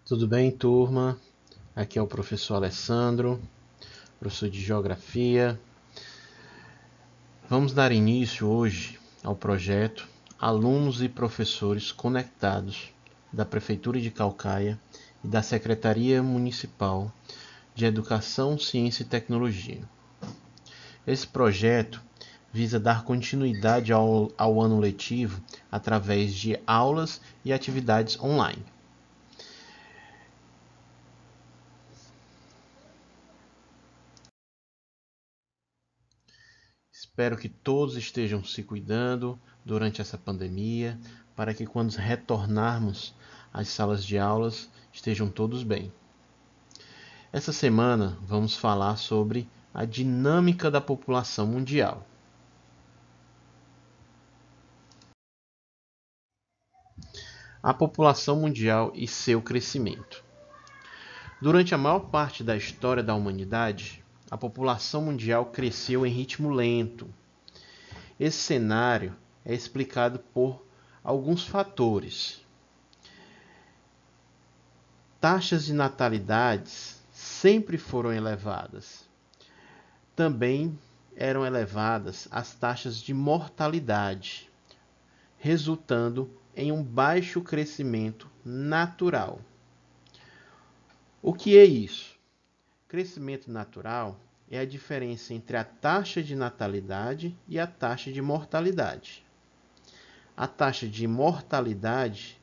Tudo bem, turma? Aqui é o professor Alessandro, professor de Geografia. Vamos dar início hoje ao projeto Alunos e Professores Conectados da Prefeitura de Caucaia e da Secretaria Municipal de Educação, Ciência e Tecnologia. Esse projeto visa dar continuidade ao ano letivo através de aulas e atividades online. Espero que todos estejam se cuidando durante essa pandemia, para que quando retornarmos às salas de aulas estejam todos bem. Essa semana vamos falar sobre a dinâmica da população mundial. A população mundial e seu crescimento. Durante a maior parte da história da humanidade, a população mundial cresceu em ritmo lento. Esse cenário é explicado por alguns fatores. Taxas de natalidade sempre foram elevadas. Também eram elevadas as taxas de mortalidade, resultando em um baixo crescimento natural. O que é isso? Crescimento natural é a diferença entre a taxa de natalidade e a taxa de mortalidade. A taxa de mortalidade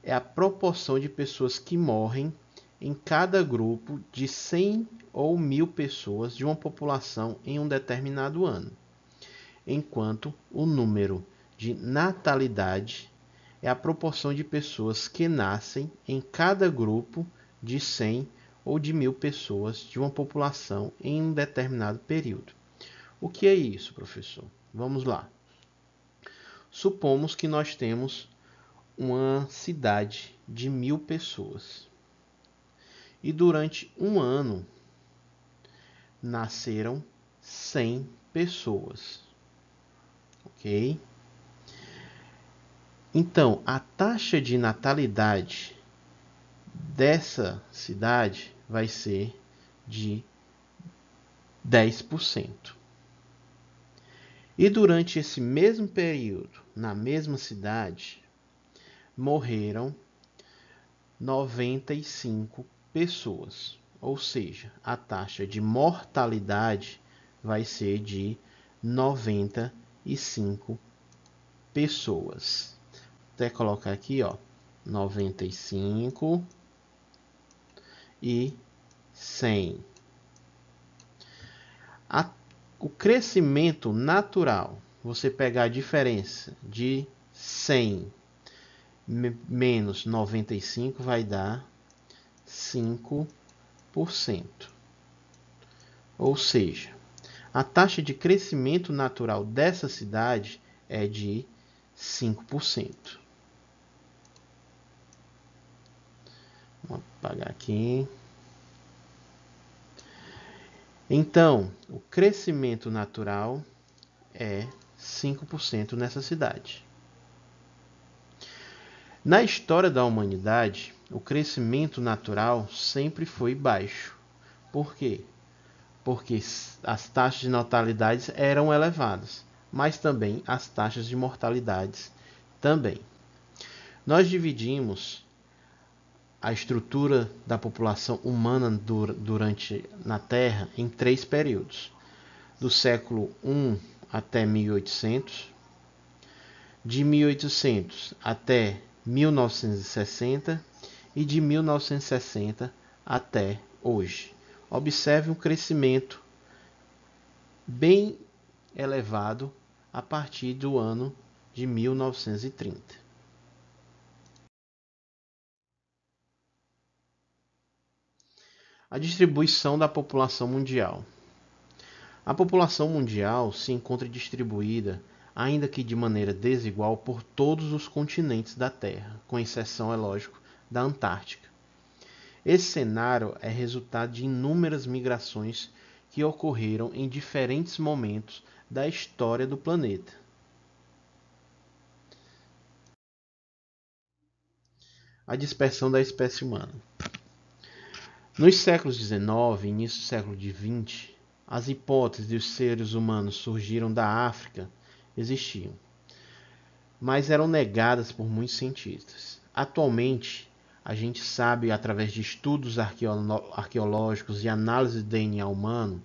é a proporção de pessoas que morrem em cada grupo de 100 ou 1.000 pessoas de uma população em um determinado ano, enquanto o número de natalidade é a proporção de pessoas que nascem em cada grupo de 100 ou de 1.000 pessoas de uma população em um determinado período. O que é isso, professor? Vamos lá. Supomos que nós temos uma cidade de 1.000 pessoas. E durante um ano nasceram 100 pessoas. Ok? Então, a taxa de natalidade dessa cidade vai ser de 10%. E durante esse mesmo período, na mesma cidade, morreram 95 pessoas. Ou seja, a taxa de mortalidade vai ser de 95 pessoas. Vou até colocar aqui, ó, 95 e 100. O crescimento natural, você pegar a diferença de 100 menos 95 vai dar 5%. Ou seja, a taxa de crescimento natural dessa cidade é de 5%. Vou apagar aqui. Então, o crescimento natural é 5% nessa cidade. Na história da humanidade, o crescimento natural sempre foi baixo. Por quê? Porque as taxas de natalidade eram elevadas, mas também as taxas de mortalidade também. Nós dividimos a estrutura da população humana na Terra em 3 períodos. Do século I até 1800, de 1800 até 1960 e de 1960 até hoje. Observe um crescimento bem elevado a partir do ano de 1930. A distribuição da população mundial. A população mundial se encontra distribuída, ainda que de maneira desigual, por todos os continentes da Terra, com exceção, é lógico, da Antártica. Esse cenário é resultado de inúmeras migrações que ocorreram em diferentes momentos da história do planeta. A dispersão da espécie humana. Nos séculos XIX e início do século XX, as hipóteses de os seres humanos surgiram da África existiam, mas eram negadas por muitos cientistas. Atualmente, a gente sabe, através de estudos arqueológicos e análise do DNA humano,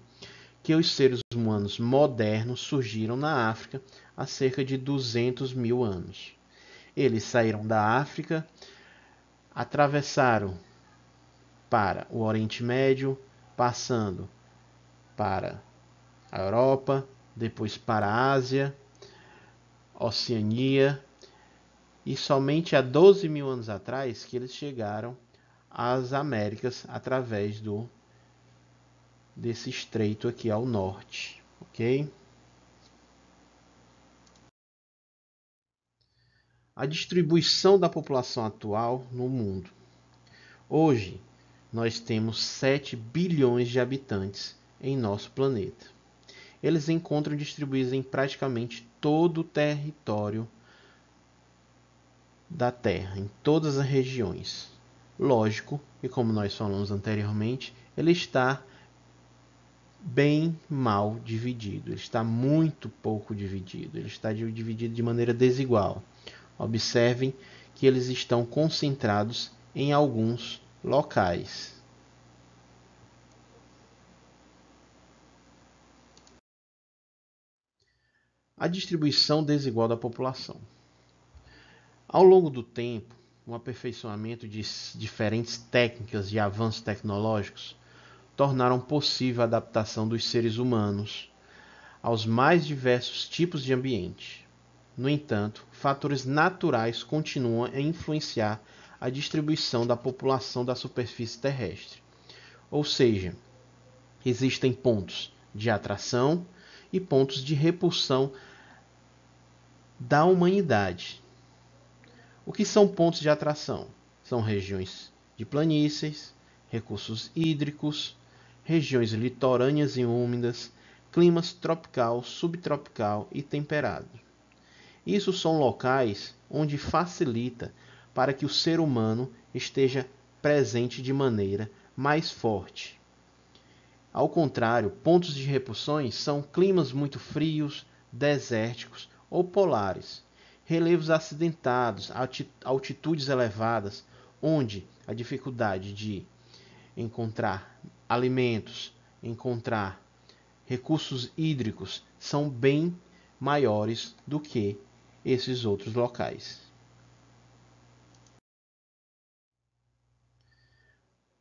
que os seres humanos modernos surgiram na África há cerca de 200 mil anos. Eles saíram da África, atravessaram para o Oriente Médio, passando para a Europa, depois para a Ásia, Oceania, e somente há 12 mil anos atrás que eles chegaram às Américas através desse estreito aqui ao norte, ok? A distribuição da população atual no mundo. Hoje, nós temos 7 bilhões de habitantes em nosso planeta. Eles se encontram distribuídos em praticamente todo o território da Terra, em todas as regiões. Lógico que, como nós falamos anteriormente, ele está bem mal dividido, ele está muito pouco dividido, ele está dividido de maneira desigual. Observem que eles estão concentrados em alguns locais. A distribuição desigual da população. Ao longo do tempo, o aperfeiçoamento de diferentes técnicas e avanços tecnológicos tornaram possível a adaptação dos seres humanos aos mais diversos tipos de ambiente. No entanto, fatores naturais continuam a influenciar a distribuição da população da superfície terrestre. Ou seja, existem pontos de atração e pontos de repulsão da humanidade. O que são pontos de atração? São regiões de planícies, recursos hídricos, regiões litorâneas e úmidas, climas tropical, subtropical e temperado. Isso são locais onde facilita para que o ser humano esteja presente de maneira mais forte. Ao contrário, pontos de repulsões são climas muito frios, desérticos ou polares, relevos acidentados, altitudes elevadas, onde a dificuldade de encontrar alimentos, encontrar recursos hídricos são bem maiores do que esses outros locais.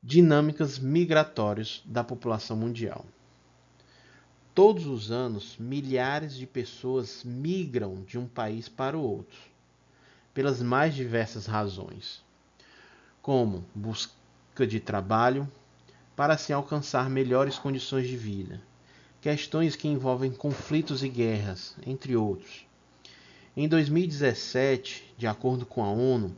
Dinâmicas migratórias da população mundial. Todos os anos, milhares de pessoas migram de um país para o outro, pelas mais diversas razões, como busca de trabalho, para se alcançar melhores condições de vida, questões que envolvem conflitos e guerras, entre outros. Em 2017, de acordo com a ONU,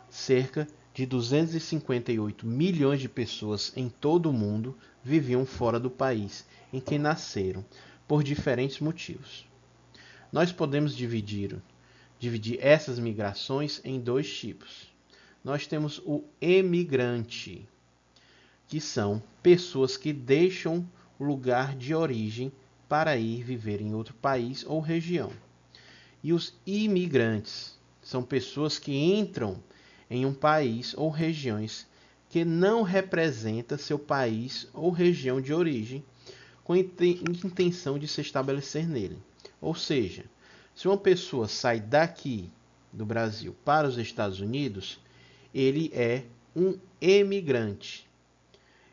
cerca de 258 milhões de pessoas em todo o mundo viviam fora do país em que nasceram, por diferentes motivos. Nós podemos dividir essas migrações em dois tipos. Nós temos o emigrante, que são pessoas que deixam o lugar de origem para ir viver em outro país ou região. E os imigrantes são pessoas que entram em um país ou regiões que não representa seu país ou região de origem, com intenção de se estabelecer nele. Ou seja, se uma pessoa sai daqui do Brasil para os Estados Unidos, ele é um emigrante.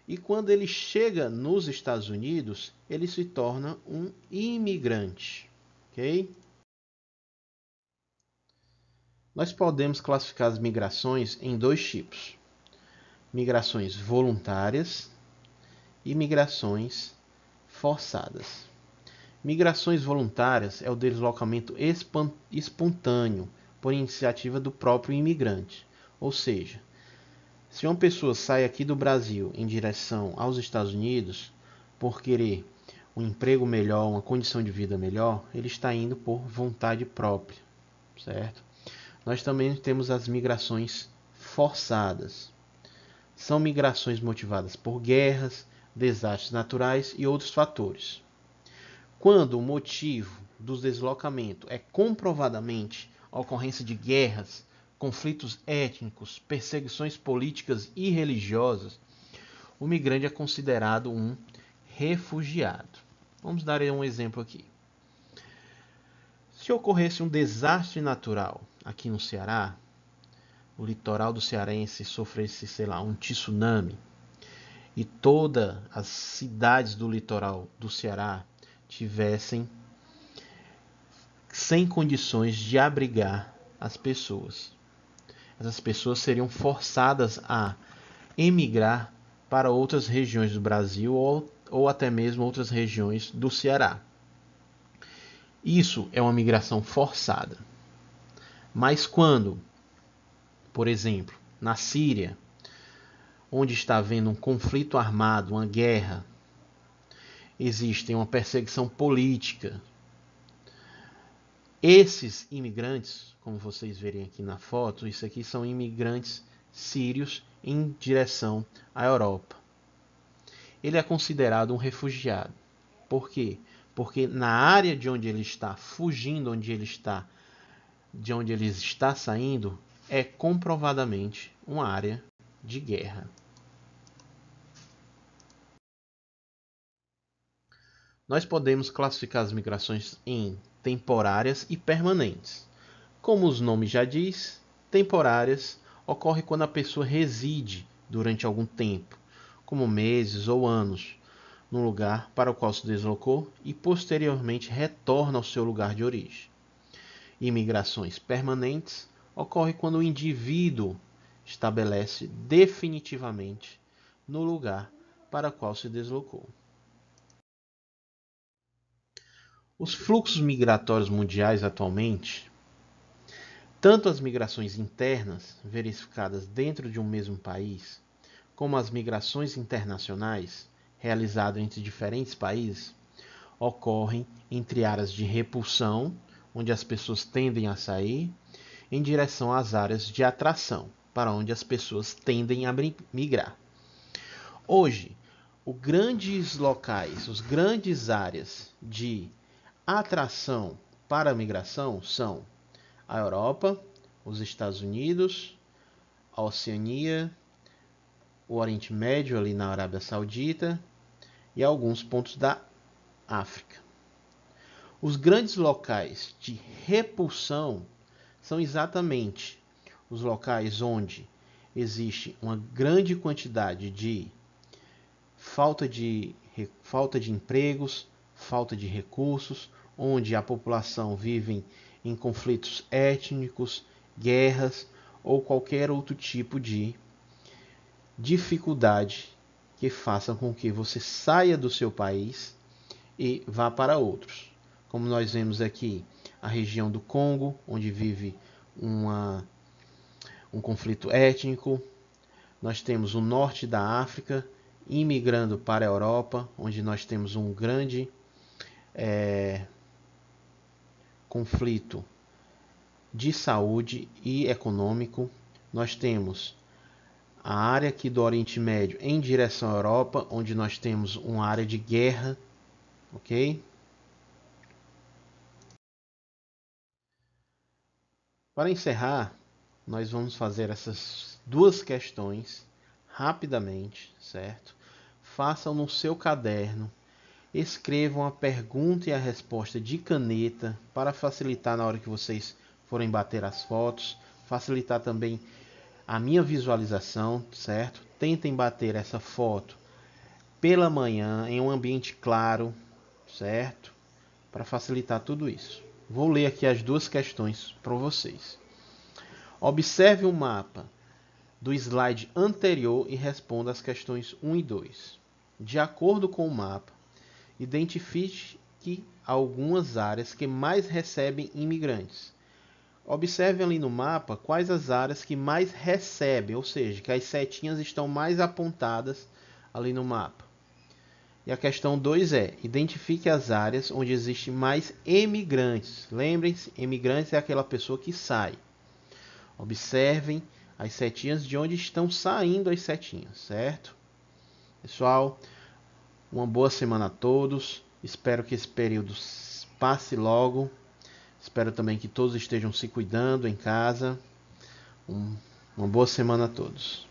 E quando ele chega nos Estados Unidos, ele se torna um imigrante. Ok? Nós podemos classificar as migrações em dois tipos: migrações voluntárias e migrações forçadas. Migrações voluntárias é o deslocamento espontâneo por iniciativa do próprio imigrante. Ou seja, se uma pessoa sai aqui do Brasil em direção aos Estados Unidos por querer um emprego melhor, uma condição de vida melhor, ele está indo por vontade própria, certo? Nós também temos as migrações forçadas. São migrações motivadas por guerras, desastres naturais e outros fatores. Quando o motivo do deslocamento é comprovadamente a ocorrência de guerras, conflitos étnicos, perseguições políticas e religiosas, o migrante é considerado um refugiado. Vamos dar um exemplo aqui. Se ocorresse um desastre natural aqui no Ceará, o litoral do cearense sofresse, um tsunami, e todas as cidades do litoral do Ceará tivessem sem condições de abrigar as pessoas. Essas pessoas seriam forçadas a emigrar para outras regiões do Brasil ou até mesmo outras regiões do Ceará. Isso é uma migração forçada. Mas quando, por exemplo, na Síria, onde está havendo um conflito armado, uma guerra, existe uma perseguição política, esses imigrantes, como vocês verem aqui na foto, isso aqui são imigrantes sírios em direção à Europa. Ele é considerado um refugiado. Por quê? Porque na área de onde ele está fugindo, de onde ele está saindo, é comprovadamente uma área de guerra. Nós podemos classificar as migrações em temporárias e permanentes. Como os nomes já diz, temporárias ocorre quando a pessoa reside durante algum tempo, como meses ou anos, no lugar para o qual se deslocou e posteriormente retorna ao seu lugar de origem. Imigrações permanentes ocorre quando o indivíduo estabelece definitivamente no lugar para o qual se deslocou. Os fluxos migratórios mundiais atualmente, tanto as migrações internas verificadas dentro de um mesmo país, como as migrações internacionais realizadas entre diferentes países, ocorrem entre áreas de repulsão, onde as pessoas tendem a sair, em direção às áreas de atração, para onde as pessoas tendem a migrar. Hoje, os grandes áreas de atração para a migração são a Europa, os Estados Unidos, a Oceania, o Oriente Médio, ali na Arábia Saudita, e alguns pontos da África. Os grandes locais de repulsão são exatamente os locais onde existe uma grande quantidade de falta de empregos, falta de recursos, onde a população vive em conflitos étnicos, guerras ou qualquer outro tipo de dificuldade que faça com que você saia do seu país e vá para outros. Como nós vemos aqui, a região do Congo, onde vive um conflito étnico. Nós temos o norte da África, imigrando para a Europa, onde nós temos um grande conflito de saúde e econômico. Nós temos a área aqui do Oriente Médio em direção à Europa, onde nós temos uma área de guerra, ok? Para encerrar, nós vamos fazer essas duas questões rapidamente, certo? Façam no seu caderno, escrevam a pergunta e a resposta de caneta para facilitar na hora que vocês forem bater as fotos, facilitar também a minha visualização, certo? Tentem bater essa foto pela manhã em um ambiente claro, certo? Para facilitar tudo isso. Vou ler aqui as duas questões para vocês. Observe o mapa do slide anterior e responda as questões 1 e 2. De acordo com o mapa, identifique algumas áreas que mais recebem imigrantes. Observe ali no mapa quais as áreas que mais recebem, ou seja, que as setinhas estão mais apontadas ali no mapa. E a questão 2 é, identifique as áreas onde existem mais emigrantes. Lembrem-se, emigrantes é aquela pessoa que sai. Observem as setinhas de onde estão saindo as setinhas, certo? Pessoal, uma boa semana a todos. Espero que esse período passe logo. Espero também que todos estejam se cuidando em casa. Uma boa semana a todos.